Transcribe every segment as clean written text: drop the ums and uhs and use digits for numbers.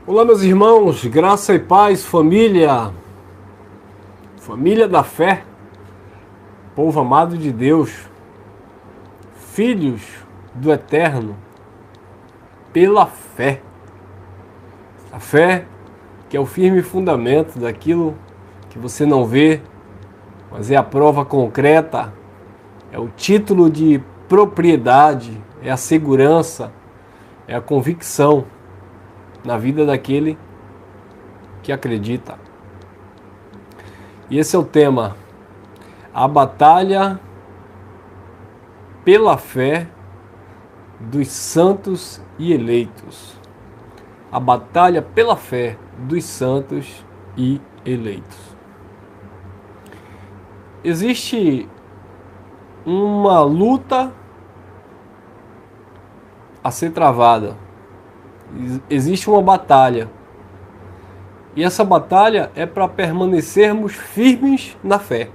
Olá, meus irmãos, graça e paz, família da fé, povo amado de Deus, filhos do Eterno, pela fé. A fé que é o firme fundamento daquilo que você não vê, mas é a prova concreta, é o título de propriedade, é a segurança, é a convicção na vida daquele que acredita. E esse é o tema: a batalha pela fé dos santos e eleitos. A batalha pela fé dos santos e eleitos. Existe uma luta a ser travada. Existe uma batalha. E essa batalha é para permanecermos firmes na fé.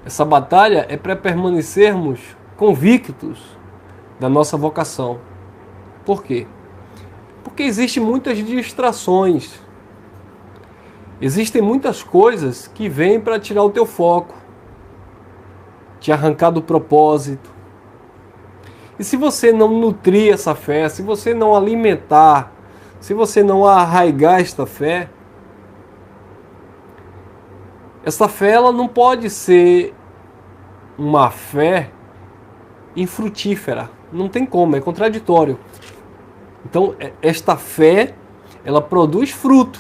Essa batalha é para permanecermos convictos da nossa vocação. Por quê? Porque existem muitas distrações. Existem muitas coisas que vêm para tirar o teu foco, te arrancar do propósito. E se você não nutrir essa fé, se você não alimentar, se você não arraigar esta fé, essa fé ela não pode ser uma fé infrutífera. Não tem como, é contraditório. Então, esta fé, ela produz fruto.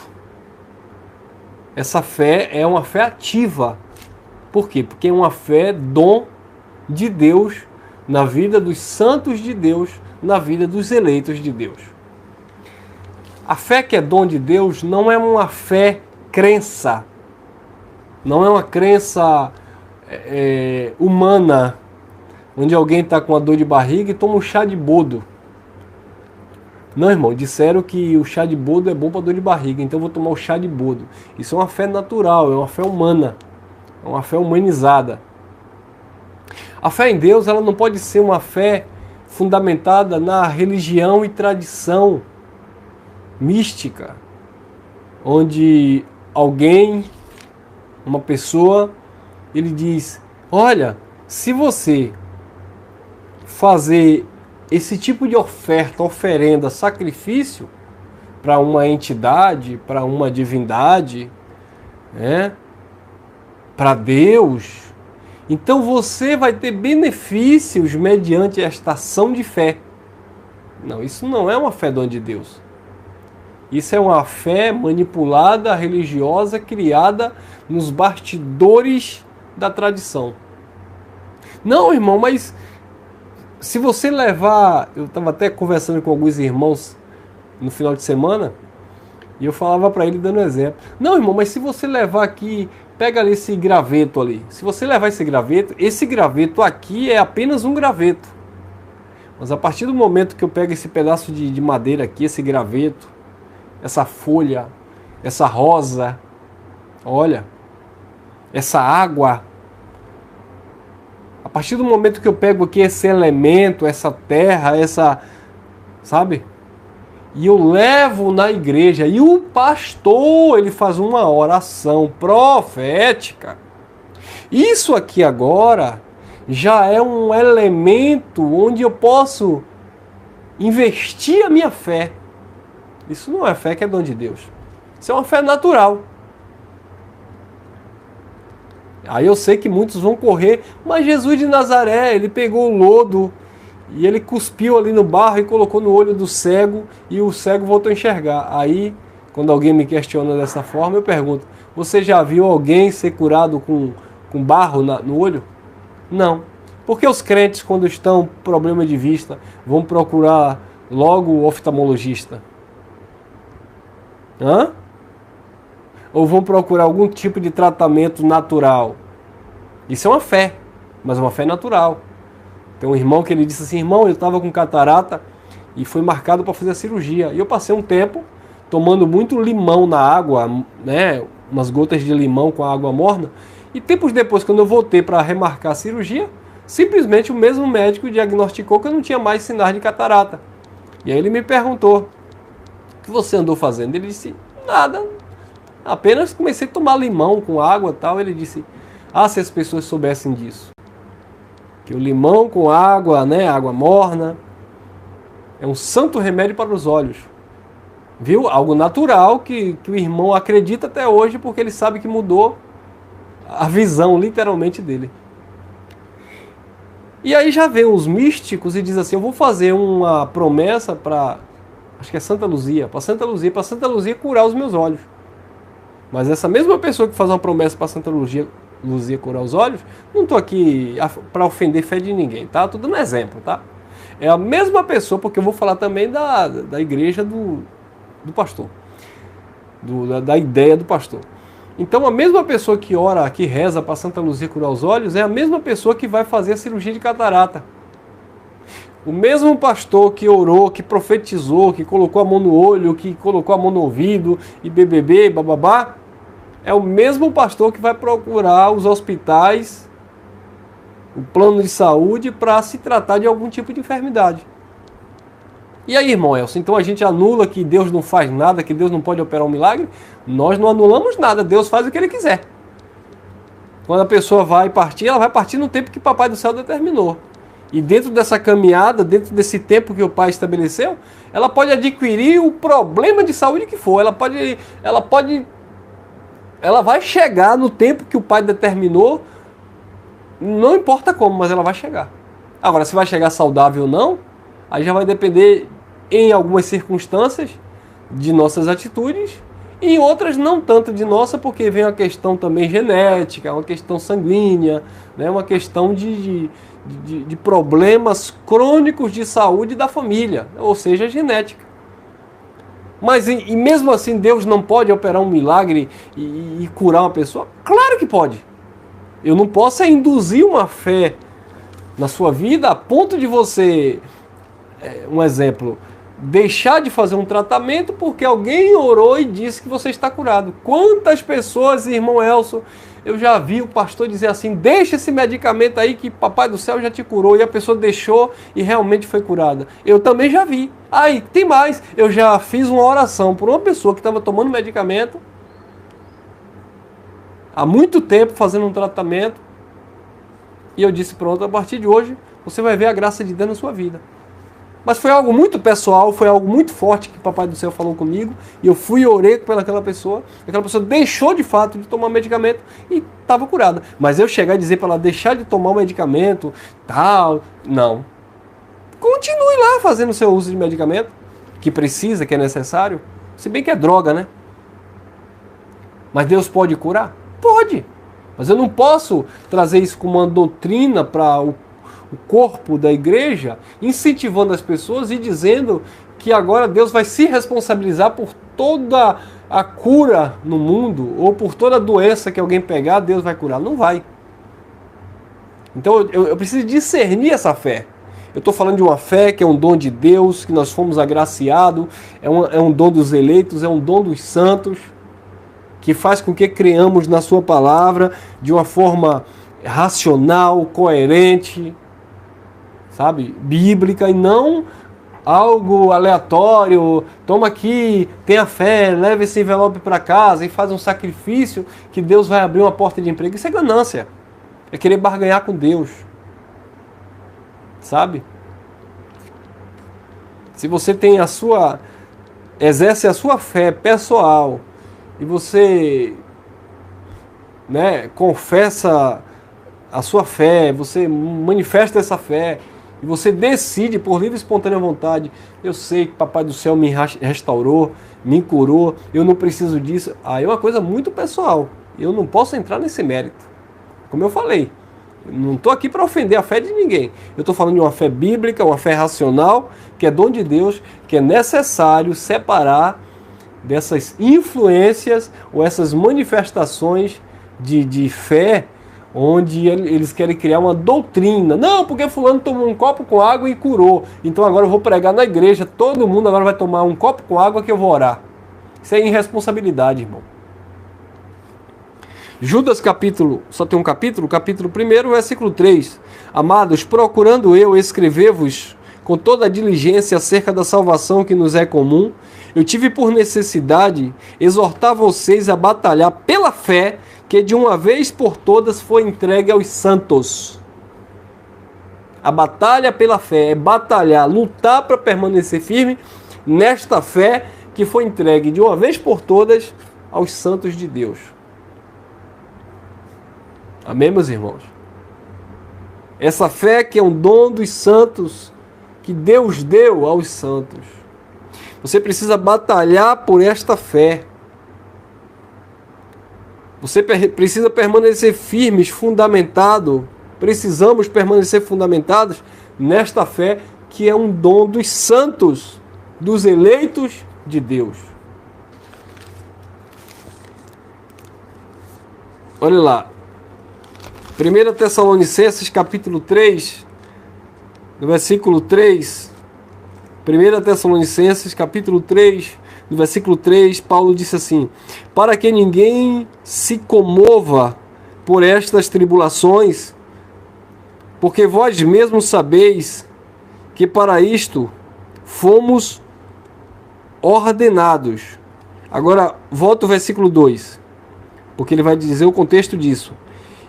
Essa fé é uma fé ativa. Por quê? Porque é uma fé dom de Deus na vida dos santos de Deus, na vida dos eleitos de Deus. A fé que é dom de Deus não é uma fé crença. Não é uma crença humana, onde alguém está com uma dor de barriga e toma um chá de boldo. Não, irmão, disseram que o chá de boldo é bom para dor de barriga, então eu vou tomar o chá de boldo. Isso é uma fé natural, é uma fé humana, é uma fé humanizada. A fé em Deus ela não pode ser uma fé fundamentada na religião e tradição mística, onde alguém, uma pessoa, ele diz: olha, se você fazer esse tipo de oferta, oferenda, sacrifício para uma entidade, para uma divindade, para Deus, então você vai ter benefícios mediante esta ação de fé. Não, isso não é uma fé dom de Deus. Isso é uma fé manipulada, religiosa, criada nos bastidores da tradição. Não, irmão, mas se você levar... Eu estava até conversando com alguns irmãos no final de semana e eu falava para ele dando exemplo. Não, irmão, mas se você levar aqui... Pega ali esse graveto ali. Se você levar esse graveto aqui é apenas um graveto. Mas a partir do momento que eu pego esse pedaço de madeira aqui, esse graveto, essa folha, essa rosa, olha, essa água, a partir do momento que eu pego aqui esse elemento, essa terra, sabe? E eu levo na igreja, e o pastor, ele faz uma oração profética. Isso aqui agora já é um elemento onde eu posso investir a minha fé. Isso não é fé que é dom de Deus. Isso é uma fé natural. Aí eu sei que muitos vão correr, mas Jesus de Nazaré, ele pegou o lodo e ele cuspiu ali no barro e colocou no olho do cego e o cego voltou a enxergar. Aí, quando alguém me questiona dessa forma, eu pergunto: você já viu alguém ser curado com barro no olho? Não. Por que os crentes, quando estão com problema de vista, vão procurar logo o oftalmologista? Ou vão procurar algum tipo de tratamento natural? Isso é uma fé, mas uma fé natural. Tem um irmão que ele disse assim: irmão, eu estava com catarata e foi marcado para fazer a cirurgia. E eu passei um tempo tomando muito limão na água, umas gotas de limão com a água morna. E tempos depois, quando eu voltei para remarcar a cirurgia, simplesmente o mesmo médico diagnosticou que eu não tinha mais sinais de catarata. E aí ele me perguntou: que você andou fazendo? Ele disse, nada, apenas comecei a tomar limão com água e tal. Ele disse, se as pessoas soubessem disso. Que o limão com água, né, água morna, é um santo remédio para os olhos. Viu? Algo natural que o irmão acredita até hoje, porque ele sabe que mudou a visão, literalmente, dele. E aí já vem os místicos e diz assim, eu vou fazer uma promessa para, acho que é Santa Luzia, para Santa Luzia curar os meus olhos. Mas essa mesma pessoa que faz uma promessa para Santa Luzia curar os olhos, não estou aqui para ofender fé de ninguém, tá? Estou dando um exemplo, tá? É a mesma pessoa, porque eu vou falar também da igreja do pastor, da ideia do pastor. Então a mesma pessoa que ora, que reza para Santa Luzia curar os olhos, é a mesma pessoa que vai fazer a cirurgia de catarata. O mesmo pastor que orou, que profetizou, que colocou a mão no olho, que colocou a mão no ouvido, e BBB, bababá, é o mesmo pastor que vai procurar os hospitais, o plano de saúde, para se tratar de algum tipo de enfermidade. E aí, irmão Elcio, então a gente anula que Deus não faz nada, que Deus não pode operar um milagre? Nós não anulamos nada, Deus faz o que Ele quiser. Quando a pessoa vai partir, ela vai partir no tempo que o Papai do Céu determinou. E dentro dessa caminhada, dentro desse tempo que o Pai estabeleceu, ela pode adquirir o problema de saúde que for. Ela vai chegar no tempo que o Pai determinou, não importa como, mas ela vai chegar. Agora, se vai chegar saudável ou não, aí já vai depender, em algumas circunstâncias, de nossas atitudes, e em outras não tanto de nossa, porque vem uma questão também genética, uma questão sanguínea, né, uma questão de problemas crônicos de saúde da família, ou seja, genética. Mas e mesmo assim Deus não pode operar um milagre e curar uma pessoa? Claro que pode. Eu não posso induzir uma fé na sua vida a ponto de você, um exemplo, deixar de fazer um tratamento porque alguém orou e disse que você está curado. Quantas pessoas, irmão Elcio, eu já vi o pastor dizer assim, deixa esse medicamento aí que Papai do Céu já te curou, e a pessoa deixou e realmente foi curada. Eu também já vi. Aí, tem mais, eu já fiz uma oração por uma pessoa que estava tomando medicamento há muito tempo, fazendo um tratamento, e eu disse, pronto, a partir de hoje você vai ver a graça de Deus na sua vida. Mas foi algo muito pessoal, foi algo muito forte que o Papai do Céu falou comigo, e eu fui e orei pelaquela pessoa, aquela pessoa deixou de fato de tomar medicamento e estava curada. Mas eu chegar e dizer para ela deixar de tomar o medicamento, tal, não. Continue lá fazendo o seu uso de medicamento, que precisa, que é necessário, se bem que é droga, né? Mas Deus pode curar? Pode. Mas eu não posso trazer isso como uma doutrina para o corpo da igreja, incentivando as pessoas e dizendo que agora Deus vai se responsabilizar por toda a cura no mundo, ou por toda doença que alguém pegar, Deus vai curar. Não vai. Então eu preciso discernir essa fé. Eu estou falando de uma fé que é um dom de Deus, que nós fomos agraciados, é um dom dos eleitos, é um dom dos santos, que faz com que creamos na sua palavra de uma forma racional, coerente, sabe, bíblica, e não algo aleatório. Toma aqui, tenha fé, leve esse envelope para casa e faz um sacrifício que Deus vai abrir uma porta de emprego. Isso é ganância, é querer barganhar com Deus, sabe? Se você tem exerce a sua fé pessoal e você, né, confessa a sua fé, você manifesta essa fé, e você decide por livre e espontânea vontade, eu sei que Papai do Céu me restaurou, me curou, eu não preciso disso. Aí é uma coisa muito pessoal, eu não posso entrar nesse mérito. Como eu falei, eu não estou aqui para ofender a fé de ninguém. Eu estou falando de uma fé bíblica, uma fé racional, que é dom de Deus, que é necessário separar dessas influências ou essas manifestações de fé, onde eles querem criar uma doutrina. Não, porque fulano tomou um copo com água e curou, então agora eu vou pregar na igreja, todo mundo agora vai tomar um copo com água que eu vou orar. Isso é irresponsabilidade, irmão. Judas capítulo, só tem um capítulo 1, versículo 3. Amados, procurando eu escrever-vos com toda a diligência acerca da salvação que nos é comum, eu tive por necessidade exortar vocês a batalhar pela fé que de uma vez por todas foi entregue aos santos. A batalha pela fé é batalhar, lutar para permanecer firme nesta fé que foi entregue de uma vez por todas aos santos de Deus. Amém, meus irmãos? Essa fé que é um dom dos santos, que Deus deu aos santos. Você precisa batalhar por esta fé. Você precisa permanecer firmes, fundamentado. Precisamos permanecer fundamentados nesta fé que é um dom dos santos, dos eleitos de Deus. Olha lá. 1 Tessalonicenses capítulo 3, no versículo 3. 1 Tessalonicenses capítulo 3, no versículo 3, Paulo disse assim: para que ninguém se comova por estas tribulações, porque vós mesmos sabeis que para isto fomos ordenados. Agora, volta o versículo 2, porque ele vai dizer o contexto disso.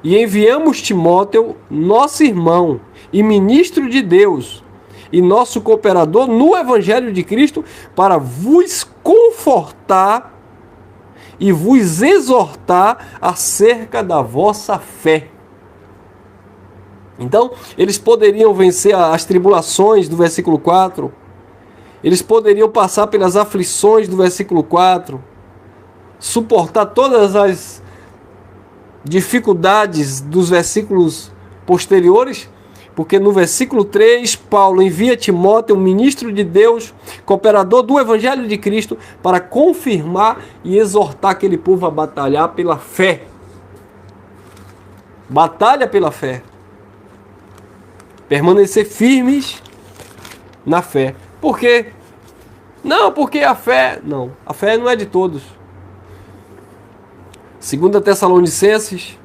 E enviamos Timóteo, nosso irmão e ministro de Deus, e nosso cooperador no Evangelho de Cristo, para vos confortar e vos exortar acerca da vossa fé. Então, eles poderiam vencer as tribulações do versículo 4, eles poderiam passar pelas aflições do versículo 4, suportar todas as dificuldades dos versículos posteriores, porque no versículo 3, Paulo envia Timóteo, um ministro de Deus, cooperador do Evangelho de Cristo, para confirmar e exortar aquele povo a batalhar pela fé. Batalha pela fé. Permanecer firmes na fé. Por quê? Não, porque a fé... Não, a fé não é de todos. 2 Tessalonicenses,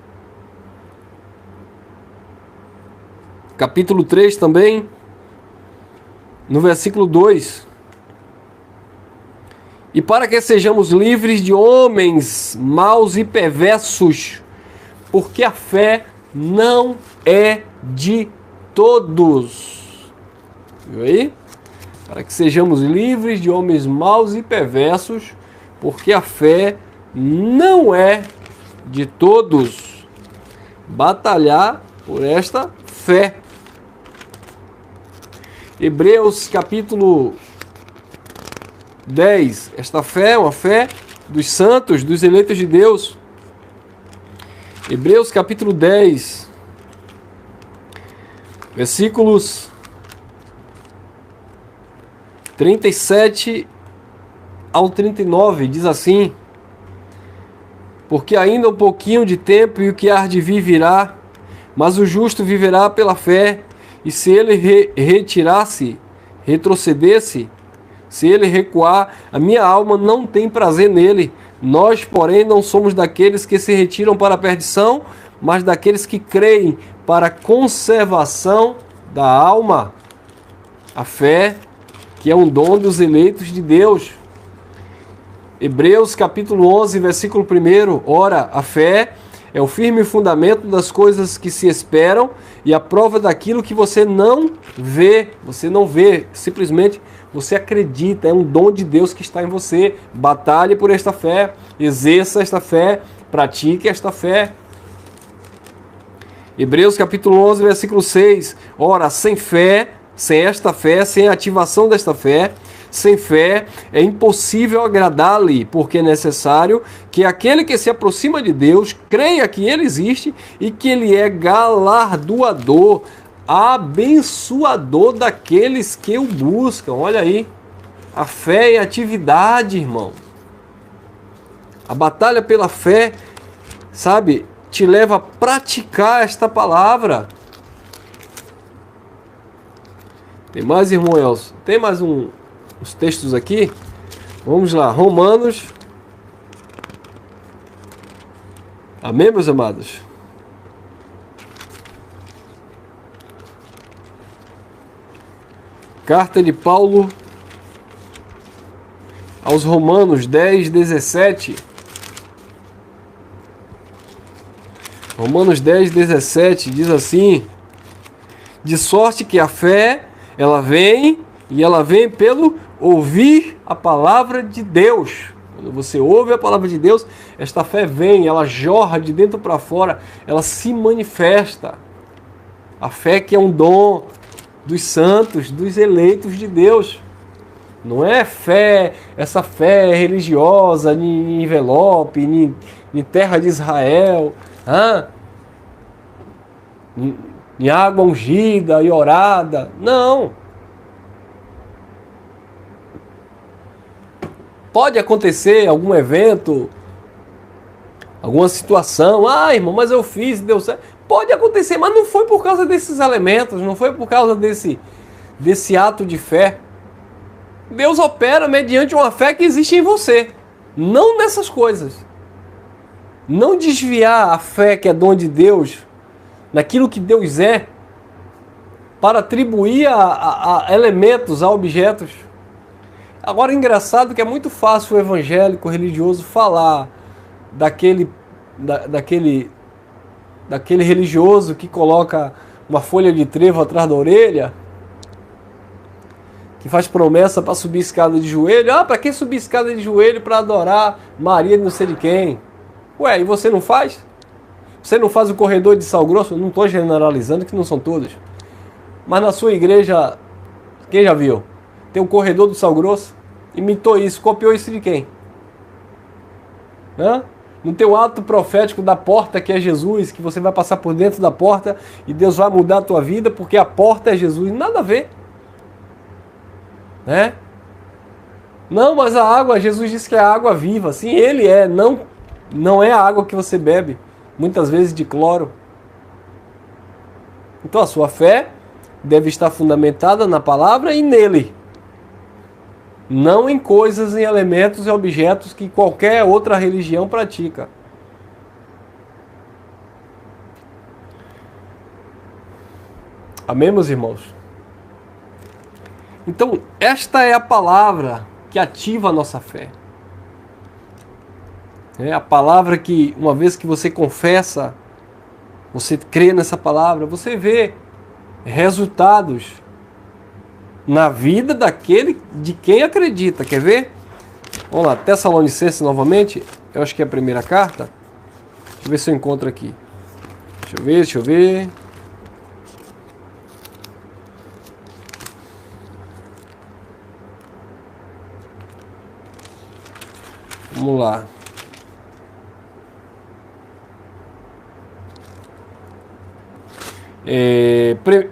capítulo 3 também, no versículo 2. E para que sejamos livres de homens maus e perversos, porque a fé não é de todos. Viu aí? Para que sejamos livres de homens maus e perversos, porque a fé não é de todos. Batalhar por esta fé. Hebreus capítulo 10. Esta fé é uma fé dos santos, dos eleitos de Deus. Hebreus capítulo 10. Versículos 37 ao 39. Diz assim: porque ainda um pouquinho de tempo e o que há de vir virá, mas o justo viverá pela fé, e se ele retrocedesse, se ele recuar, a minha alma não tem prazer nele. Nós, porém, não somos daqueles que se retiram para a perdição, mas daqueles que creem para a conservação da alma. A fé, que é um dom dos eleitos de Deus. Hebreus capítulo 11, versículo 1. Ora, a fé é o firme fundamento das coisas que se esperam e a prova daquilo que você não vê. Você não vê, simplesmente você acredita. É um dom de Deus que está em você. Batalhe por esta fé, exerça esta fé, pratique esta fé. Hebreus capítulo 11, versículo 6. Ora, sem fé, sem esta fé, sem a ativação desta fé, sem fé é impossível agradar-lhe, porque é necessário que aquele que se aproxima de Deus creia que Ele existe e que Ele é galardoador, abençoador daqueles que o buscam. Olha aí, a fé é atividade, irmão. A batalha pela fé, sabe, te leva a praticar esta palavra. Tem mais, irmão Elcio? Tem mais os textos aqui? Vamos lá, Romanos. Amém, meus amados? Carta de Paulo aos Romanos 10, 17. Romanos 10, 17 diz assim: de sorte que a fé, ela vem pelo ouvir a palavra de Deus. Quando você ouve a palavra de Deus, esta fé vem, ela jorra de dentro para fora, ela se manifesta. A fé que é um dom dos santos, dos eleitos de Deus. Não é fé, essa fé religiosa, em envelope, em terra de Israel, em água ungida e orada. Não. Pode acontecer algum evento, alguma situação. Irmão, mas eu fiz, deu certo. Pode acontecer, mas não foi por causa desses elementos, não foi por causa desse ato de fé. Deus opera mediante uma fé que existe em você, não nessas coisas. Não desviar a fé que é dom de Deus, naquilo que Deus é, para atribuir a elementos, a objetos. Agora, engraçado que é muito fácil o evangélico religioso falar daquele religioso que coloca uma folha de trevo atrás da orelha, que faz promessa para subir escada de joelho. Para que subir escada de joelho? Para adorar Maria de não sei de quem. Ué, e você não faz? Você não faz o corredor de Sal Grosso? Não estou generalizando, que não são todos. Mas na sua igreja, quem já viu? Tem o corredor do Sal Grosso? Imitou isso, copiou isso de quem? Não tem o ato profético da porta que é Jesus, que você vai passar por dentro da porta e Deus vai mudar a tua vida porque a porta é Jesus. Nada a ver. Não, mas a água, Jesus disse que é a água viva. Sim, ele é, não é a água que você bebe, muitas vezes de cloro. Então a sua fé deve estar fundamentada na palavra e nele. Não em coisas, em elementos e objetos que qualquer outra religião pratica. Amém, meus irmãos? Então, esta é a palavra que ativa a nossa fé. É a palavra que, uma vez que você confessa, você crê nessa palavra, você vê resultados na vida daquele de quem acredita. Quer ver? Vamos lá, Tessalonicenses novamente. Eu acho que é a primeira carta. Deixa eu ver se eu encontro aqui. Deixa eu ver. Vamos lá.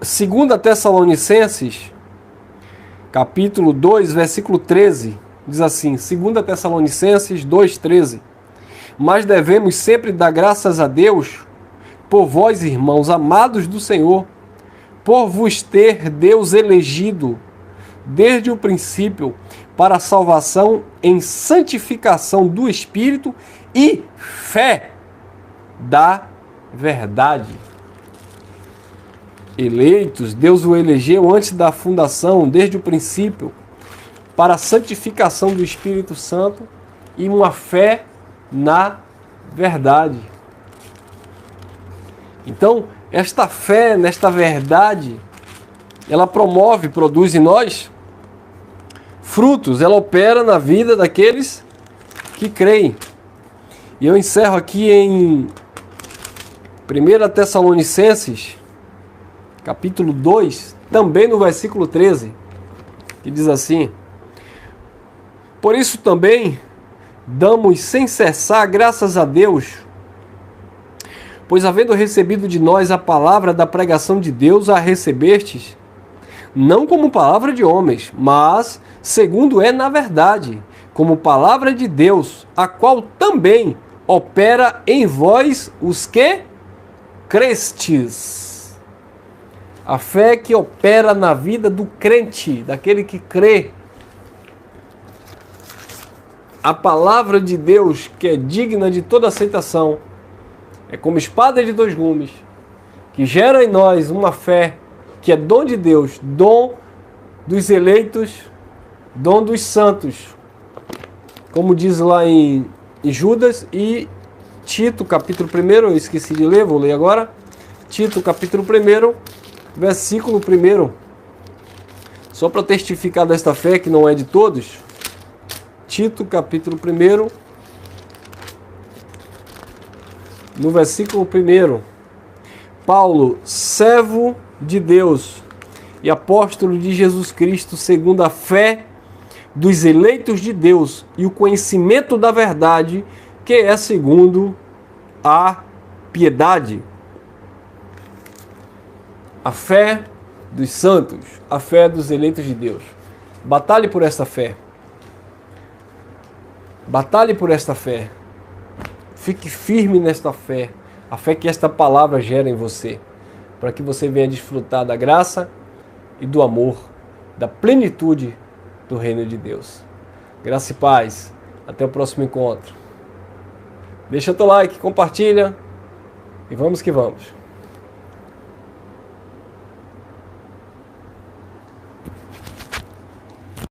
Segunda Tessalonicenses, capítulo 2, versículo 13, diz assim, 2 Tessalonicenses 2,13: mas devemos sempre dar graças a Deus por vós, irmãos amados do Senhor, por vos ter Deus elegido desde o princípio para a salvação em santificação do Espírito e fé da verdade. Eleitos, Deus o elegeu antes da fundação, desde o princípio, para a santificação do Espírito Santo e uma fé na verdade. Então, esta fé nesta verdade, ela produz em nós frutos, ela opera na vida daqueles que creem. E eu encerro aqui em 1 Tessalonicenses, capítulo 2, também no versículo 13, que diz assim: por isso também damos sem cessar graças a Deus, pois havendo recebido de nós a palavra da pregação de Deus, a recebestes, não como palavra de homens, mas segundo é na verdade, como palavra de Deus, a qual também opera em vós os que crestes. A fé que opera na vida do crente, daquele que crê. A palavra de Deus, que é digna de toda aceitação, é como espada de dois gumes, que gera em nós uma fé que é dom de Deus, dom dos eleitos, dom dos santos. como diz lá em Judas, e Tito, capítulo 1, eu esqueci de ler, vou ler agora. Tito, capítulo 1, versículo 1. Só para testificar desta fé que não é de todos. Tito, capítulo 1, no versículo 1. Paulo, servo de Deus e apóstolo de Jesus Cristo, segundo a fé dos eleitos de Deus e o conhecimento da verdade, que é segundo a piedade. A fé dos santos, a fé dos eleitos de Deus. Batalhe por esta fé. Batalhe por esta fé. Fique firme nesta fé. A fé que esta palavra gera em você. Para que você venha desfrutar da graça e do amor, da plenitude do reino de Deus. Graça e paz. Até o próximo encontro. Deixa teu like, compartilha e vamos que vamos.